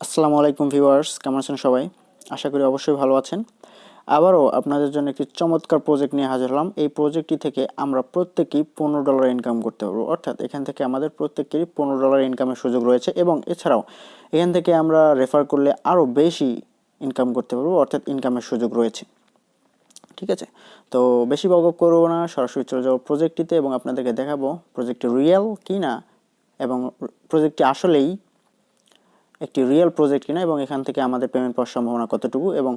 আসসালামু আলাইকুম ভিউয়ার্স, কেমন আছেন সবাই? আশা করি অবশ্যই ভালো আছেন। আবারও আপনাদের জন্য একটি চমৎকার প্রজেক্ট নিয়ে হাজির হলাম। এই প্রজেক্টটি থেকে আমরা প্রত্যেকেই $15 ইনকাম করতে পারবো। অর্থাৎ এখান থেকে আমাদের প্রত্যেকেরই $15 ইনকামের সুযোগ রয়েছে এবং এছাড়াও এখান থেকে আমরা রেফার করলে আরও বেশি ইনকাম করতে পারবো, অর্থাৎ ইনকামের সুযোগ রয়েছে। ঠিক আছে, তো বেশি বকবক করবো না, সরাসরি চলে যাবো প্রজেক্টটিতে এবং আপনাদেরকে দেখাবো প্রজেক্টটি রিয়েল কি না এবং প্রজেক্টটি আসলেই একটি রিয়েল প্রজেক্ট কিনা এবং এখান থেকে আমাদের পেমেন্ট পাওয়ার সম্ভাবনা কতটুকু এবং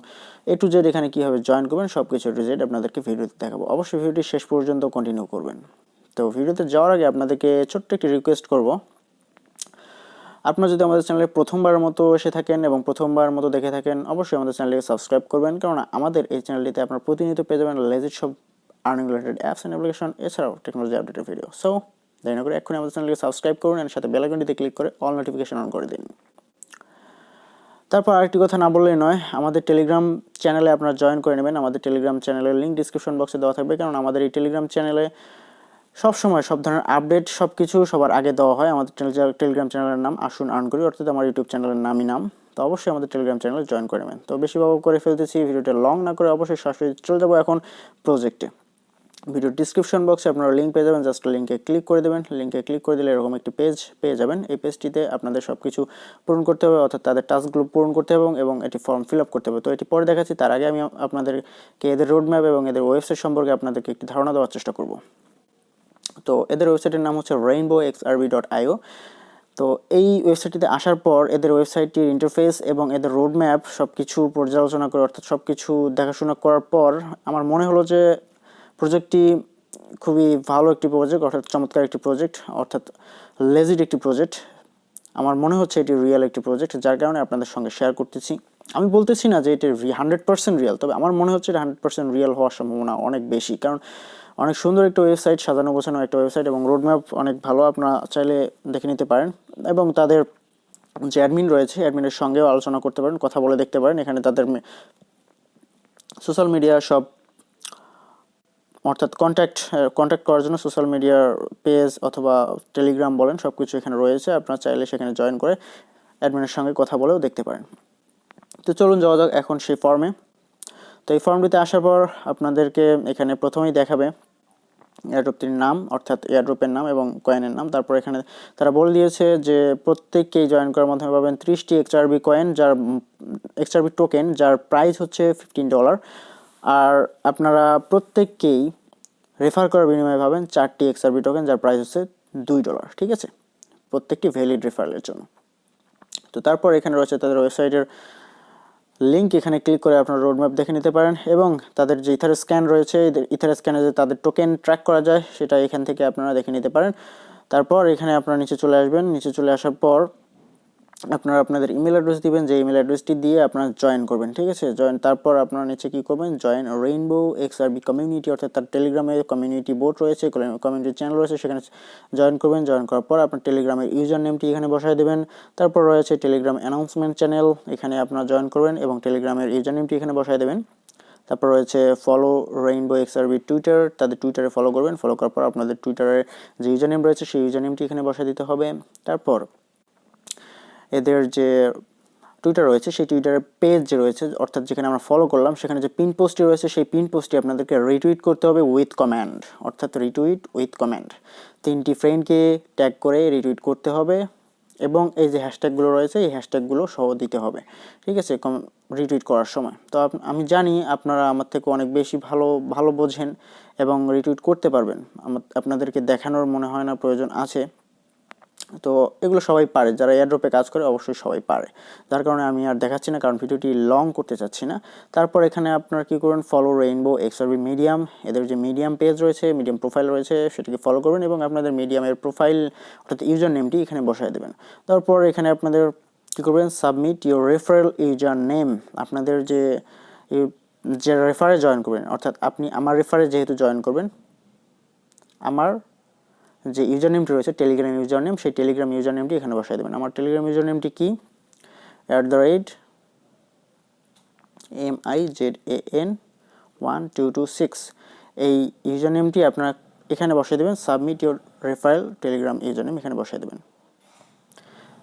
এ টু জেড এখানে কীভাবে জয়েন করবেন সব কিছু এ টু জেড আপনাদেরকে ভিডিওতে দেখাবো। অবশ্যই ভিডিওটি শেষ পর্যন্ত কন্টিনিউ করবেন। তো ভিডিওতে যাওয়ার আগে আপনাদেরকে ছোট্ট একটি রিকোয়েস্ট করব, আপনারা যদি আমাদের চ্যানেলে প্রথমবার মতো এসে থাকেন এবং প্রথমবার মতো দেখে থাকেন, অবশ্যই আমাদের চ্যানেলটিকে সাবস্ক্রাইব করবেন, কারণ আমাদের এই চ্যানেলটিতে আপনারা প্রতিনিয়ত পেয়ে যাবেন লেজিট সব earning related apps and application, এছাড়াও টেকনোলজি আপডেটের ভিডিও। সো দেরি না করে এক্ষুনি আমাদের চ্যানেলটিকে সাবস্ক্রাইব করুন এর সাথে বেল আইকনটিতে ক্লিক করে অল নোটিফিকেশন অন করে দিন। তারপর আরেকটি কথা না বললেই নয়, আমাদের টেলিগ্রাম চ্যানেলে আপনারা জয়েন করে নেবেন। আমাদের টেলিগ্রাম চ্যানেলের লিঙ্ক ডিসক্রিপশন বক্সে দেওয়া থাকবে, কারণ আমাদের এই টেলিগ্রাম চ্যানেলে সবসময় সব ধরনের আপডেট সব কিছু সবার আগে দেওয়া হয়। আমাদের টেলিগ্রাম চ্যানেলের নাম ASUN আর্ন করি, অর্থাৎ আমার ইউটিউব চ্যানেলের নামই নাম। তো অবশ্যই আমাদের টেলিগ্রাম চ্যানেলে জয়েন করে নেবেন। তো বেশি ভাবে করে ফেলতেছি, ভিডিওটা লং না করে অবশ্যই সরাসরি চলে যাবো এখন প্রজেক্টে। ভিডিও ডিসক্রিপশন বক্সে আপনারা লিঙ্ক পেয়ে যাবেন, জাস্ট লিঙ্কে ক্লিক করে দেবেন। লিঙ্কে ক্লিক করে দিলে এরকম একটি পেজ পেয়ে যাবেন। এই পেজটিতে আপনাদের সব কিছু পূরণ করতে হবে, অর্থাৎ তাদের টাস্কগুলো পূরণ করতে হবে এবং এটি ফর্ম ফিল আপ করতে হবে। তো এটি পরে দেখাচ্ছি, তার আগে আমি আপনাদেরকে এদের রোড ম্যাপ এবং এদের ওয়েবসাইট সম্পর্কে আপনাদেরকে একটি ধারণা দেওয়ার চেষ্টা করব। তো এদের ওয়েবসাইটের নাম হচ্ছে rainbow.xrb.io। তো এই ওয়েবসাইটটিতে আসার পর এদের ওয়েবসাইটটির ইন্টারফেস এবং এদের রোড ম্যাপ সব কিছু পর্যালোচনা করে, অর্থাৎ সব কিছু দেখাশোনা করার পর আমার মনে হলো যে প্রজেক্টটি খুবই ভালো একটি প্রজেক্ট, অর্থাৎ চমৎকার একটি প্রজেক্ট, অর্থাৎ লেজিট একটি প্রজেক্ট। আমার মনে হচ্ছে এটি রিয়েল একটি প্রজেক্ট, যার কারণে আপনাদের সঙ্গে শেয়ার করতেছি। আমি বলতেছি না যে এটি 100% রিয়েল, তবে আমার মনে হচ্ছে এটা 100% রিয়েল হওয়ার সম্ভাবনা অনেক বেশি, কারণ অনেক সুন্দর একটা ওয়েবসাইট, সাজানো গোছানো একটা ওয়েবসাইট এবং রোডম্যাপ অনেক ভালো, আপনারা চাইলে দেখে নিতে পারেন এবং তাদের যে অ্যাডমিন রয়েছে অ্যাডমিনের সঙ্গেও আলোচনা করতে পারেন, কথা বলে দেখতে পারেন। এখানে তাদের সোশ্যাল মিডিয়া সব, অর্থাৎ কন্ট্যাক্ট করার জন্য সোশ্যাল মিডিয়ার পেজ অথবা টেলিগ্রাম বলেন, সব কিছু এখানে রয়েছে। আপনারা চাইলে সেখানে জয়েন করে অ্যাডমিনের সঙ্গে কথা বলেও দেখতে পারেন। তো চলুন যাওয়া যাক এখন সেই ফর্মে। তো এই ফর্মটিতে আসার পর আপনাদেরকে এখানে প্রথমেই দেখাবে এয়ারড্রপটির নাম, অর্থাৎ এয়ারড্রপের নাম এবং কয়েনের নাম। তারপর এখানে তারা বলে দিয়েছে যে প্রত্যেককেই জয়েন করার মাধ্যমে পাবেন 30টি XRB কয়েন, যার XRB টোকেন, যার প্রাইস হচ্ছে $15। আর আপনারা প্রত্যেককেই রেফার করার বিনিময়ে পাবেন 4টি XRB টোকেন, যার প্রাইস হচ্ছে $2। ঠিক আছে, প্রত্যেকটি ভ্যালিড রেফারেলের জন্য। তো তারপর এখানে রয়েছে তাদের ওয়েবসাইটের লিঙ্ক, এখানে ক্লিক করে আপনারা রোডম্যাপ দেখে নিতে পারেন এবং তাদের যে ইথার স্ক্যান রয়েছে, ইথার স্ক্যানে যে তাদের টোকেন ট্র্যাক করা যায় সেটা এখান থেকে আপনারা দেখে নিতে পারেন। তারপর এখানে আপনারা নিচে চলে আসবেন। নিচে চলে আসার পর আপনারা আপনাদের ইমেল অ্যাড্রেস দিবেন, যে ইমেল অ্যাড্রেসটি দিয়ে আপনারা জয়েন করবেন। ঠিক আছে, তারপর আপনারা নিচে কী করবেন, জয়েন রেইনবো XRB কমিউনিটি, অর্থাৎ তার টেলিগ্রামে কমিউনিটি বোর্ড রয়েছে, কমিউনিটি চ্যানেল রয়েছে, সেখানে জয়েন করবেন। জয়েন করার পর আপনার টেলিগ্রামের ইউজার নেমটি এখানে বসায় দেবেন। তারপর রয়েছে টেলিগ্রাম অ্যানাউন্সমেন্ট চ্যানেল, এখানে আপনারা জয়েন করবেন এবং টেলিগ্রামের ইউজার নেমটি এখানে বসায় দেবেন। তারপর রয়েছে ফলো রেইনবো XRB টুইটার, তাদের টুইটারে ফলো করবেন। ফলো করার পর আপনাদের টুইটারের যে ইউজার নেম রয়েছে সেই ইউজার নেমটি এখানে বসায় দিতে হবে। তারপর এদের যে টুইটার রয়েছে সেই টুইটারের পেজ যে রয়েছে, অর্থাৎ যেখানে আমরা ফলো করলাম, সেখানে যে পিন পোস্টটি রয়েছে সেই পিন পোস্টটি আপনাদেরকে রিটুইট করতে হবে উইথ কমেন্ট, অর্থাৎ রিটুইট উইথ কমেন্ট। 3টি ফ্রেন্ডকে ট্যাগ করে রিটুইট করতে হবে এবং এই যে হ্যাশট্যাগুলো রয়েছে এই হ্যাশট্যাগুলো সহ দিতে হবে। ঠিক আছে, রিটুইট করার সময়। তো আমি জানি আপনারা আমার থেকে অনেক বেশি ভালো বোঝেন এবং রিটুইট করতে পারবেন, আপনাদেরকে দেখানোর মনে হয় না প্রয়োজন আছে। তো এগুলো সবাই পারে, যারা এয়ারড্রপে কাজ করে অবশ্যই সবাই পারে, যার কারণে আমি আর দেখাচ্ছি না, কারণ ভিডিওটি লং করতে চাচ্ছি না। তারপর এখানে আপনারা কী করবেন, ফলো রেইনবো XRB মিডিয়াম, এদের যে মিডিয়াম পেজ রয়েছে, মিডিয়াম প্রোফাইল রয়েছে, সেটাকে ফলো করবেন এবং আপনাদের মিডিয়ামের প্রোফাইল অর্থাৎ ইউজার নেমটি এখানে বসায় দেবেন। তারপর এখানে আপনাদের কী করবেন, submit your referral user name, আপনাদের যে রেফারে জয়েন করবেন, অর্থাৎ আপনি আমার রেফারে যেহেতু জয়েন করবেন, আমার যে ইউজার নেমটি রয়েছে টেলিগ্রাম ইউজার নেম, সেই টেলিগ্রাম ইউজার নেমটি এখানে বসাই দেবেন। আমার টেলিগ্রাম ইউজার নেমটি কি, @MIZAN1226, এই ইউজার নেমটি আপনারা এখানে বসাই দেবেন। Submit your referral Telegram user name এখানে বসাই দেবেন।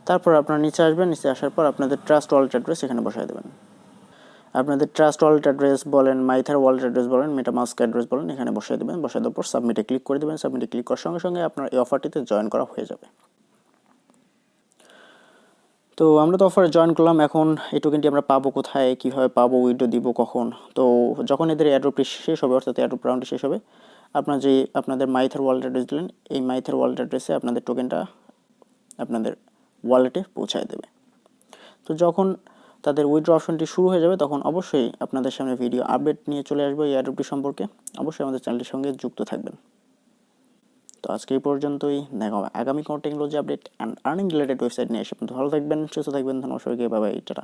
তারপর আপনারা নিচে আসবেন, নিচে আসার পর আপনাদের ট্রাস্ট ওয়ালেট অ্যাড্রেস এখানে বসায় দেবেন। আপনাদের ট্রাস্ট ওয়ালেট অ্যাড্রেস বলেন, মাইথার ওয়ালেট অ্যাড্রেস বলেন, মেটামাস্ক অ্যাড্রেস বলেন, এখানে বসায় দেবেন। বসায় দেওয়ার পর সাবমিটে ক্লিক করে দেবেন। সাবমিটে ক্লিক করার সঙ্গে সঙ্গে আপনার এই অফারটিতে জয়েন করা হয়ে যাবে। তো আমরা তো অফারে জয়েন করলাম, এখন এই টোকেনটি আমরা পাবো কোথায়, কীভাবে পাবো, উইথড্র দিব কখন? তো যখন এদের এয়ারড্রপটি শেষ হবে, অর্থাৎ এয়ারড্রপ রাউন্ডটি শেষ হবে, আপনাদের মাইথার ওয়ালেট অ্যাড্রেস দিলেন, এই মাইথার ওয়ালেট অ্যাড্রেসে আপনাদের টোকেনটা আপনাদের ওয়ালেটে পৌঁছায় দেবে। তো যখন তাদের উইথড্র অপশনটি শুরু হয়ে যাবে, তখন অবশ্যই আপনাদের সামনে ভিডিও আপডেট নিয়ে চলে আসবে এই এয়ারড্রপটি সম্পর্কে। অবশ্যই আমাদের চ্যানেলটির সঙ্গে যুক্ত থাকবেন। তো আজকে এই পর্যন্তই, দেখা হবে আগামী কোনো technology update and earning related website নিয়ে এসে। ভালো থাকবেন, সুস্থ থাকবেন, ধন্যবাদ সবাইকে, বাই বাই, টাটা।